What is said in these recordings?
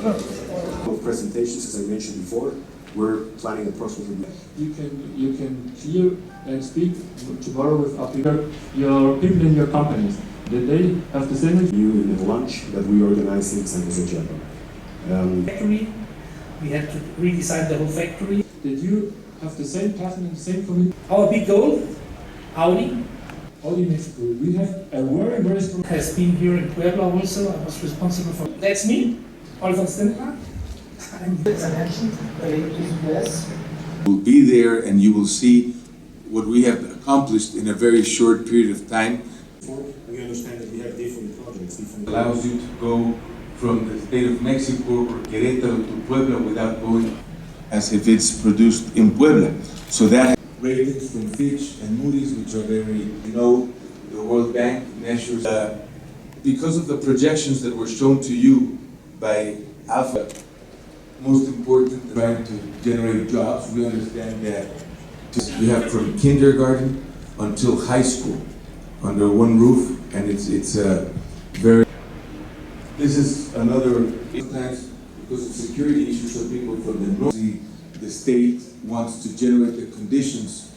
Presentations, as I mentioned before, we're planning approximately. You can hear and speak tomorrow with your people in your companies. Did they have the same You in the lunch that we organized in San José Chiapa. Factory, we had to redesign the whole factory. Did you have the same pattern and the same community? Our big goal, Audi, Mexico. We have a very strong. has been here in Puebla also. I was responsible for. That's me, all from Concentra. We'll be there and you will see what we have accomplished in a very short period of time. We understand that we have different projects. Allows you to go from the state of Mexico or Querétaro to Puebla without going as if it's produced in Puebla. So that ratings from Fitch and Moody's, which are very, the World Bank measures, because of the projections that were shown to you by Alpha, most important, trying to generate jobs. We understand that you have from kindergarten until high school under one roof, and it's very. This is another sometimes because of security issues. So people from the north, the state wants to generate the conditions.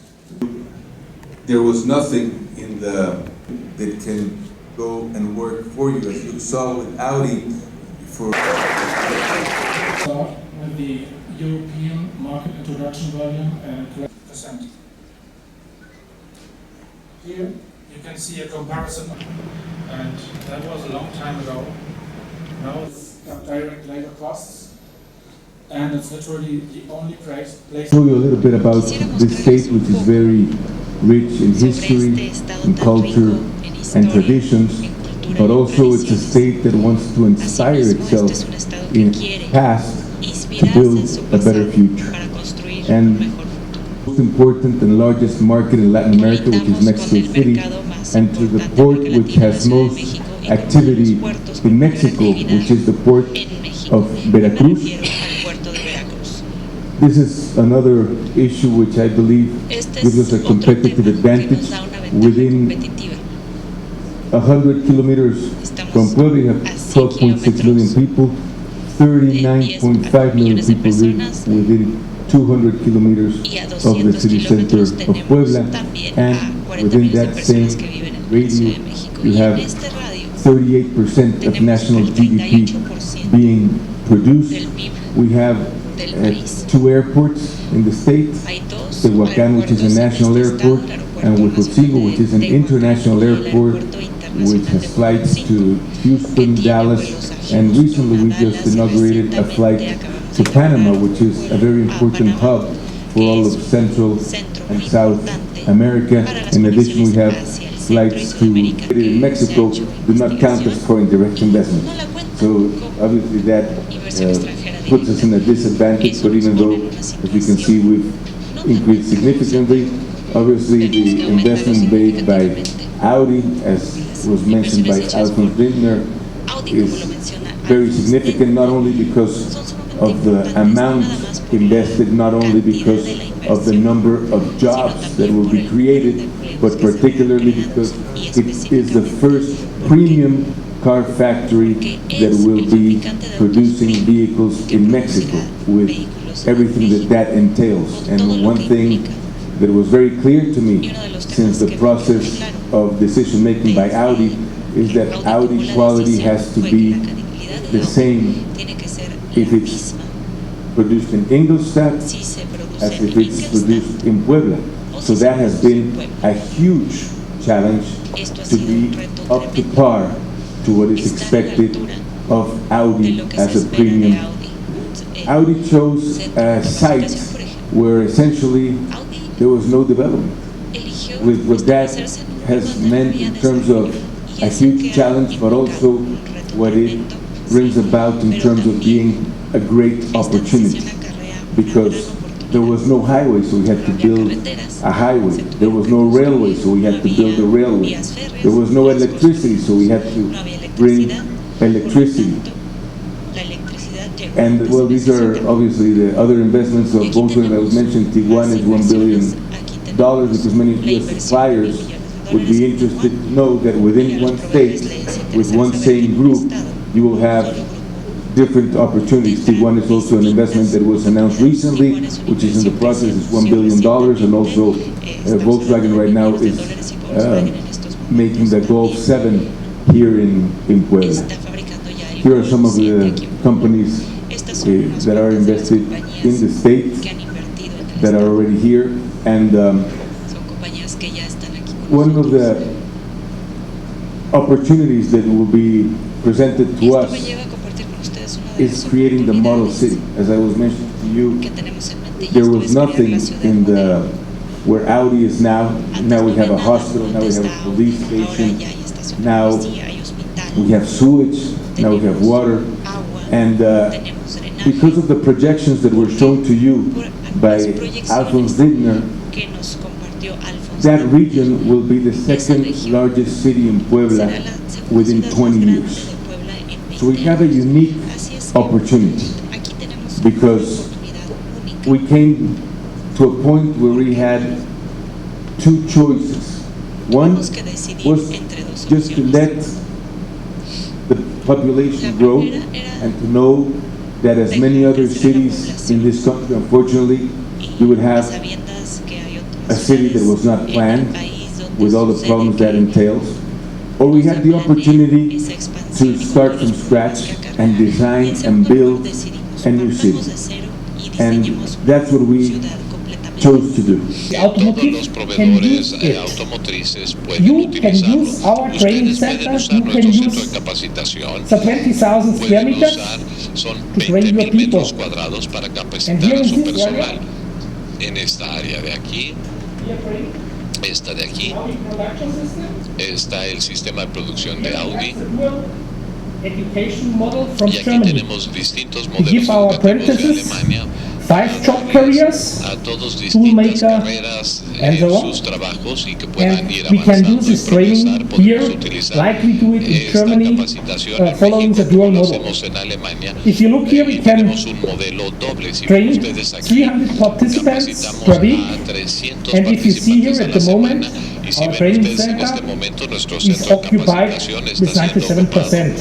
There was nothing in that can go and work for you, as you saw with Audi. Start with the European market introduction volume and 12%. Here you can see a comparison, and that was a long time ago. Now it's direct labor costs, and it's literally the only place. Show you a little bit about this state, which is very rich in history, in culture, and traditions, but also it's a state that wants to inspire itself in the past to build a better future. And most important and largest market in Latin America, which is Mexico City, and to the port which has most activity in Mexico, which is the port of Veracruz. This is another issue which I believe gives us a competitive advantage. Within 100 kilometers from Puebla, you have 12.6 million people, 39.5 million people live within 200 kilometers of the city center of Puebla, and within that same radio, you have 38% of national GDP being produced. We have two airports in the state, Tehuacan, which is a national airport, and Huejotzingo, which is an international airport, which has flights to Houston, Dallas, and recently we just inaugurated a flight to Panama, which is a very important hub for all of Central and South America. In addition, we have flights to Mexico, do not count as foreign direct investment. So obviously that puts us in a disadvantage, but even though, as you can see, we've increased significantly. Obviously the investment made by Audi, as was mentioned by Alfred Lindner, is very significant, not only because of the amount invested, not only because of the number of jobs that will be created, but particularly because it is the first premium car factory that will be producing vehicles in Mexico, with everything that entails. And one thing that was very clear to me since the process of decision-making by Audi is that Audi quality has to be the same if it's produced in Ingolstadt as if it's produced in Puebla. So that has been a huge challenge to be up to par to what is expected of Audi as a premium. Audi chose a site where essentially there was no development. With what that has meant in terms of a huge challenge, but also what it brings about in terms of being a great opportunity. Because there was no highway, so we had to build a highway. There was no railway, so we had to build a railway. There was no electricity, so we had to bring electricity. And well, these are obviously the other investments of both that was mentioned. Tijuana is $1 billion, because many US suppliers would be interested to know that within one state, with one same group, you will have different opportunities. One is also an investment that was announced recently, which is in the process, is $1 billion, and also Volkswagen right now is making the Golf 7 here in Puebla. Here are some of the companies that are invested in the state that are already here, and one of the opportunities that will be presented to us is creating the model city. As I was mentioning to you, there was nothing in the where Audi is now. Now we have a hospital, now we have a police station, now we have sewage, now we have water, and because of the projections that were shown to you by Alphonse Digner, that region will be the second largest city in Puebla within 20 years. So we have a unique opportunity because we came to a point where we had two choices. One was just to let the population grow and to know that as many other cities in this country, unfortunately, you would have a city that was not planned with all the problems that entails. Or we had the opportunity to start from scratch and design and build a new city. And that's what we chose to do. Todos los proveedores automotrices pueden utilizarlo. Ustedes pueden usar nuestro centro de capacitación. Pueden usar, son 20,000 metros cuadrados para capacitar a su personal. En esta área de aquí, esta de aquí, está el sistema de producción de Audi. Y aquí tenemos distintos modelos educativos de Alemania. 5 job careers, a todos toolmaker, carreras and so on. sus trabajos y que puedan And ir we can do avanzando y this training progresar. here, Podemos utilizar like we do it in esta Germany, capacitación en following México, the dual como lo model. hacemos en Alemania. If you look here, we can Tenemos un modelo doble. Si train ustedes aquí 300 participants capacitamos per week, a 300 and if you see here participantes a at la the moment, semana. Y si our ven training ustedes en center este momento, nuestro is centro de occupied capacitación with está siendo ocupado 97%.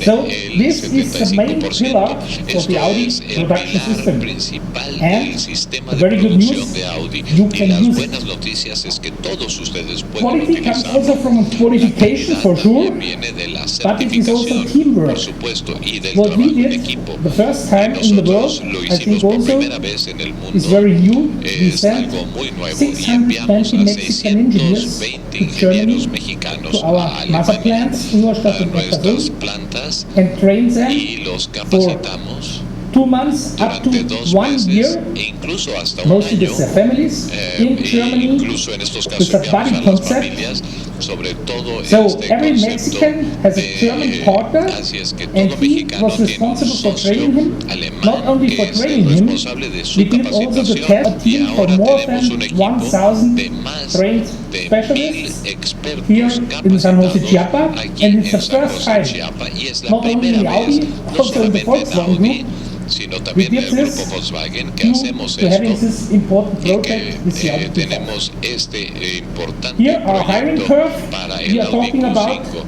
So en this el is the main 75%. pillar for Esto the Audi es el production pilar system. principal And del sistema the de very good producción news, de Audi. you Y can las use it. buenas noticias es que todos ustedes pueden Quality comes utilizarlo. also from qualification, for sure, Viene de la but it is also certificación, teamwork. por supuesto, y del What we trabajo en did equipo. the first time in the Nosotros world, lo I hicimos think por also, primera vez en el mundo. is very new. We Es sent algo muy nuevo y 620 enviamos a Mexican engineers 620 to Germany, ingenieros mexicanos to our a mother Alemania, plants, Ingolstadt a and nuestras Neckarsulm, plantas, and train them y los capacitamos 2 months up to durante 2 1 meses year, e incluso hasta un mostly año. with their families, in Germany. Incluso en estos casos with a enviamos buddy a las concept. familias, sobre todo So este every concepto Mexican has a German partner, así es que and todo he mexicano was tiene un responsible for socio training him, alemán not only que for es training el him, responsable de su we did also the capacitación, test y team for ahora more tenemos than un equipo 1,000 de más trained de 1000 specialists expertos here in San José capacitados Chiapa, aquí and en it's the San first José time, Chiapa, y es la not only primera in Audi, vez, no also in the solamente en Volkswagen Audi, Group, sino we también en did el grupo this Volkswagen que due hacemos to having esto this important y que project with the Audi Q5. tenemos este importante Here our hiring proyecto curve, para we el are Audi talking about Q5.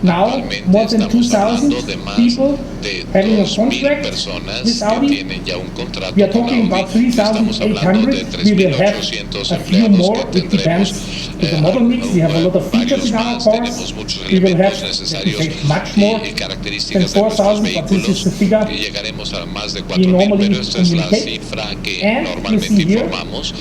now Actualmente more than estamos hablando 2,000 de más people de having a 2,000 contract personas with que Audi. tienen ya un contrato We are con talking Audi. about Estamos hablando de 3,800. We will have 3,800 a few empleados more. que It depends tendremos. with the model mix. We have a lot of features Varios in our más, cars. tenemos muchos We will elementos have, necesarios let me say, much more y than características de nuestros 4,000, but this is the vehículos figure que llegaremos a más de we 4,000, normally pero esta es la communicate. cifra que And you normalmente see here, informamos.